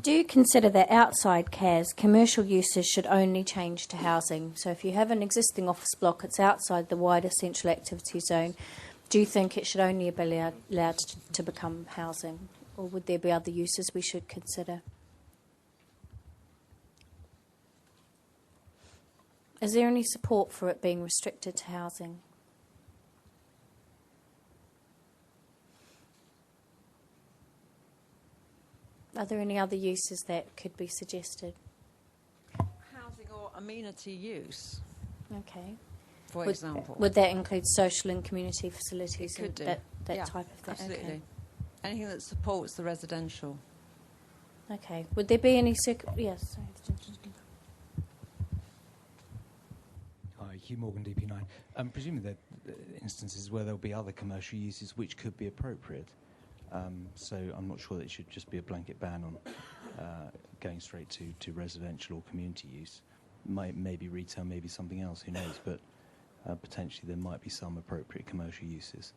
Do you consider that outside CAS, commercial uses should only change to housing? So if you have an existing office block, it's outside the wider central activity zone, do you think it should only be allowed to become housing? Or would there be other uses we should consider? Is there any support for it being restricted to housing? Are there any other uses that could be suggested? Housing or amenity use, Okay. for example. Would that include social and community facilities? It could and do. that type of thing? Absolutely. Okay. Anything that supports the residential. Okay. Would there be any yes, sorry. Hi, Hugh Morgan, DP9. Presumably there are instances where there'll be other commercial uses which could be appropriate. So I'm not sure that it should just be a blanket ban on going straight to residential or community use. Maybe retail, maybe something else, who knows, but potentially there might be some appropriate commercial uses.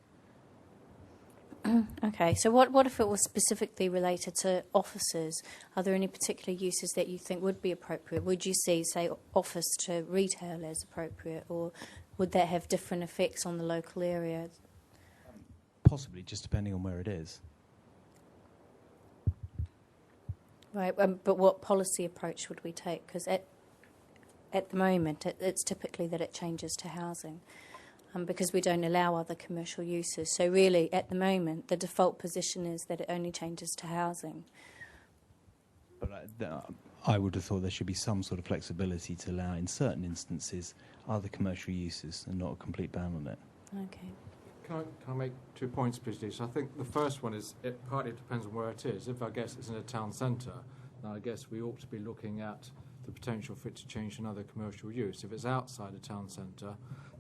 Okay, so what if it was specifically related to offices? Are there any particular uses that you think would be appropriate? Would you see, say, office to retail as appropriate, or would that have different effects on the local area? Possibly, just depending on where it is. Right, but what policy approach would we take? Because at the moment, it's typically that it changes to housing. Because we don't allow other commercial uses. So really, at the moment, the default position is that it only changes to housing. But I would have thought there should be some sort of flexibility to allow, in certain instances, other commercial uses and not a complete ban on it. Okay. Can I make 2 points, please, Lisa? I think the first one is it partly depends on where it is. If I guess it's in a town centre, then I guess we ought to be looking at the potential for it to change to another commercial use. If it's outside a town centre,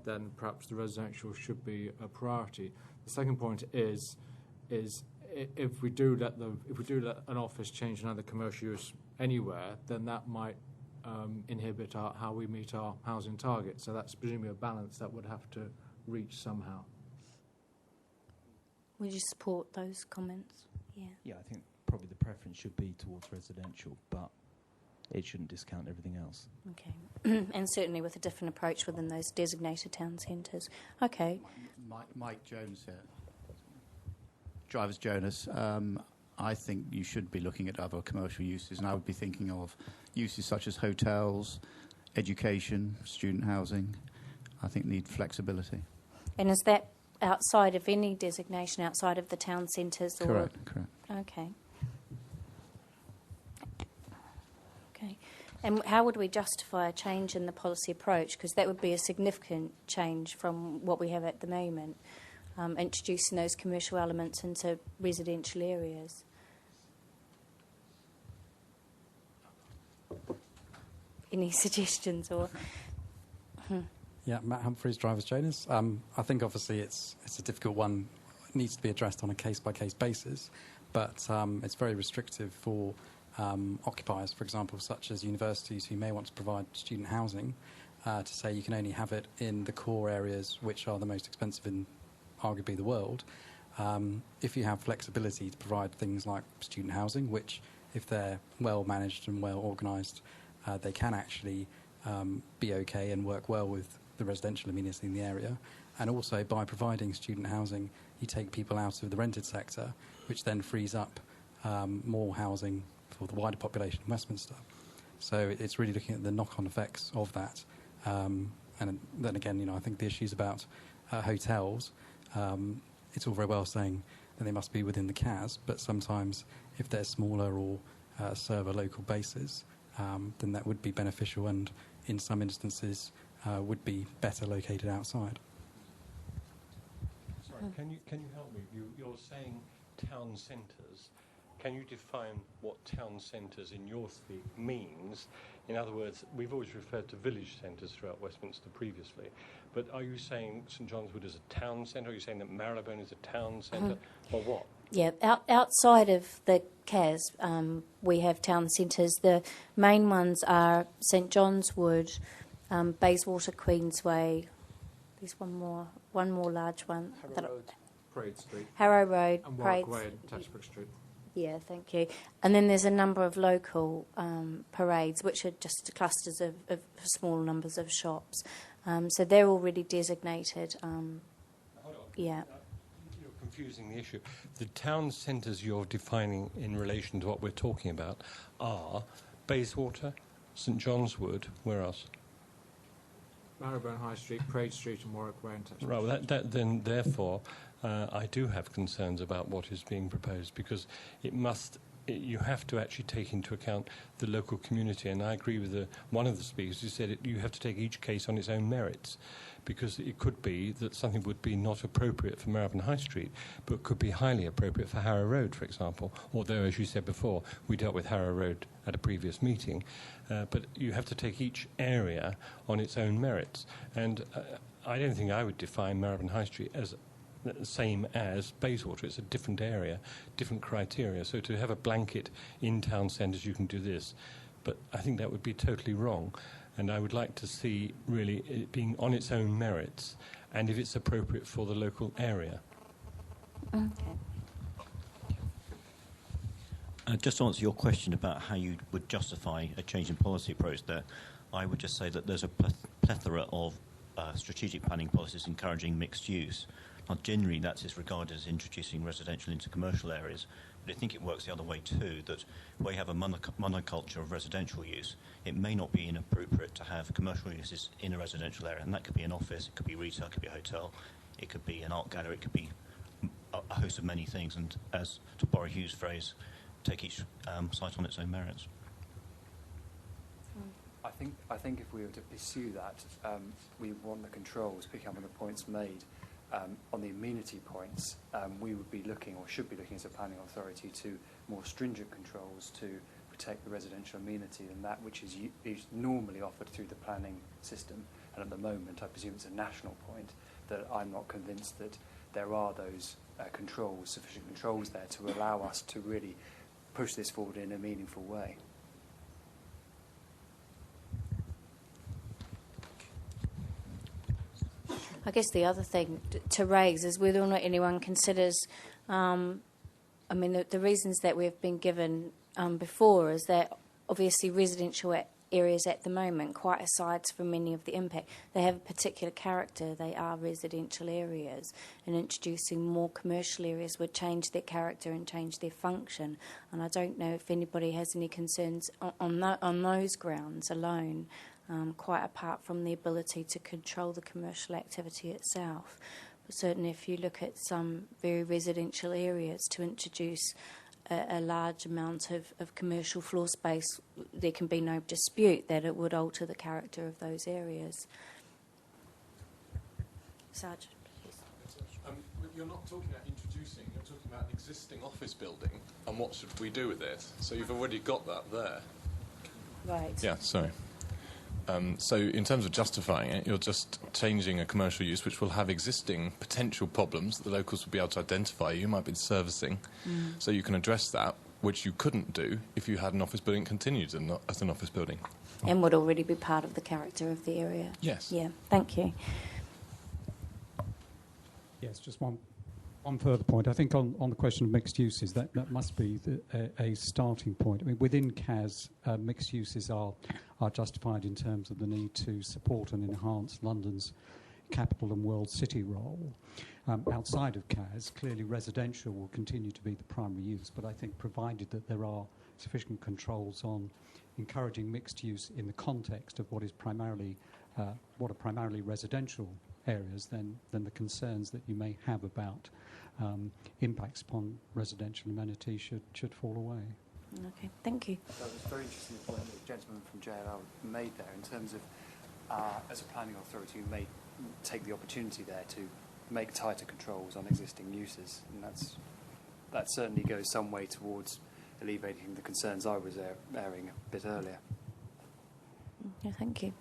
then perhaps the residential should be a priority. The second point is if we do let an office change another commercial use anywhere, then that might inhibit how we meet our housing target. So that's presumably a balance that would have to reach somehow. Would you support those comments? Yeah. Yeah, I think probably the preference should be towards residential, but it shouldn't discount everything else. Okay. And certainly with a different approach within those designated town centres. Okay. Mike Jones here. Drivers Jonas. I think you should be looking at other commercial uses, and I would be thinking of uses such as hotels, education, student housing. I think need flexibility. And is that outside of any designation, outside of the town centres? Correct. Okay. Okay. And how would we justify a change in the policy approach? Because that would be a significant change from what we have at the moment, introducing those commercial elements into residential areas. Any suggestions or? Yeah, Matt Humphreys, Drivers Jonas. I think obviously it's a difficult one. It needs to be addressed on a case-by-case basis, but it's very restrictive for occupiers, for example, such as universities who may want to provide student housing, to say you can only have it in the core areas which are the most expensive in arguably the world. If you have flexibility to provide things like student housing, which if they're well managed and well organised, they can actually be okay and work well with the residential amenity in the area. And also by providing student housing, you take people out of the rented sector, which then frees up more housing for the wider population in Westminster. So it's really looking at the knock-on effects of that. And then again, I think the issues about hotels, it's all very well saying that they must be within the CAS, but sometimes if they're smaller or serve a local basis, then that would be beneficial and in some instances would be better located outside. Sorry, can you help me? You're saying town centres. Can you define what town centres in your speak means? In other words, we've always referred to village centres throughout Westminster previously, but are you saying St John's Wood is a town centre? Are you saying that Marylebone is a town centre, or what? Yeah, outside of the CAS, we have town centres. The main ones are St John's Wood, Bayswater, Queensway. There's one more large one. Harrow Road, Parade Street. Harrow Road, and Parade Warwick Way and Tashbrook Street. Yeah, thank you. And then there's a number of local parades, which are just clusters of small numbers of shops. So they're already designated. Hold on. Yeah. You're confusing the issue. The town centres you're defining in relation to what we're talking about are Bayswater, St John's Wood, where else? Marylebone High Street, Parade Street, and Warwick Way and Touchstone. Right, well, then, therefore, I do have concerns about what is being proposed because you have to actually take into account the local community. And I agree with one of the speakers who said you have to take each case on its own merits, because it could be that something would be not appropriate for Marylebone High Street, but could be highly appropriate for Harrow Road, for example. Although, as you said before, we dealt with Harrow Road at a previous meeting. But you have to take each area on its own merits. And I don't think I would define Marylebone High Street as the same as Bayswater. It's a different area, different criteria. So to have a blanket in town centres, you can do this. But I think that would be totally wrong. And I would like to see really it being on its own merits and if it's appropriate for the local area. Okay. Just to answer your question about how you would justify a change in policy approach there, I would just say that there's a plethora of strategic planning policies encouraging mixed use. Now, generally, that is regarded as introducing residential into commercial areas, but I think it works the other way too, that where you have a monoculture of residential use, it may not be inappropriate to have commercial uses in a residential area, and that could be an office, it could be retail, it could be a hotel, it could be an art gallery, it could be a host of many things, and as to borrow Hugh's phrase, take each site on its own merits. I think if we were to pursue that, we want the controls, picking up on the points made, on the amenity points, we would be looking, or should be looking as a planning authority, to more stringent controls to protect the residential amenity than that which is normally offered through the planning system. And at the moment, I presume it's a national point, that I'm not convinced that there are those controls, sufficient controls there to allow us to really push this forward in a meaningful way. I guess the other thing to raise is whether or not anyone considers, the reasons that we've been given before is that obviously residential areas at the moment, quite aside from many of the impact, they have a particular character. They are residential areas, and introducing more commercial areas would change their character and change their function. And I don't know if anybody has any concerns on those grounds alone. Quite apart from the ability to control the commercial activity itself. But certainly if you look at some very residential areas, to introduce a large amount of commercial floor space, there can be no dispute that it would alter the character of those areas. Sergeant, please. You're not talking about introducing, you're talking about an existing office building and what should we do with it. So you've already got that there. Right. Yeah, sorry. So in terms of justifying it, you're just changing a commercial use which will have existing potential problems that the locals will be able to identify. You might be servicing, so you can address that, which you couldn't do if you had an office building continued as an office building. And would already be part of the character of the area. Yes. Yeah, thank you. Yes, just one further point. I think on the question of mixed uses, that must be a starting point. I mean, within CAS, mixed uses are justified in terms of the need to support and enhance London's capital and world city role. Outside of CAS, clearly residential will continue to be the primary use, but I think provided that there are sufficient controls on encouraging mixed use in the context of what are primarily residential areas, then the concerns that you may have about impacts upon residential amenities should fall away. Okay, thank you. That was very interesting the point that the gentleman from JLL made there in terms of, as a planning authority, we may take the opportunity there to make tighter controls on existing uses, and that certainly goes some way towards alleviating the concerns I was airing a bit earlier. Yeah, thank you.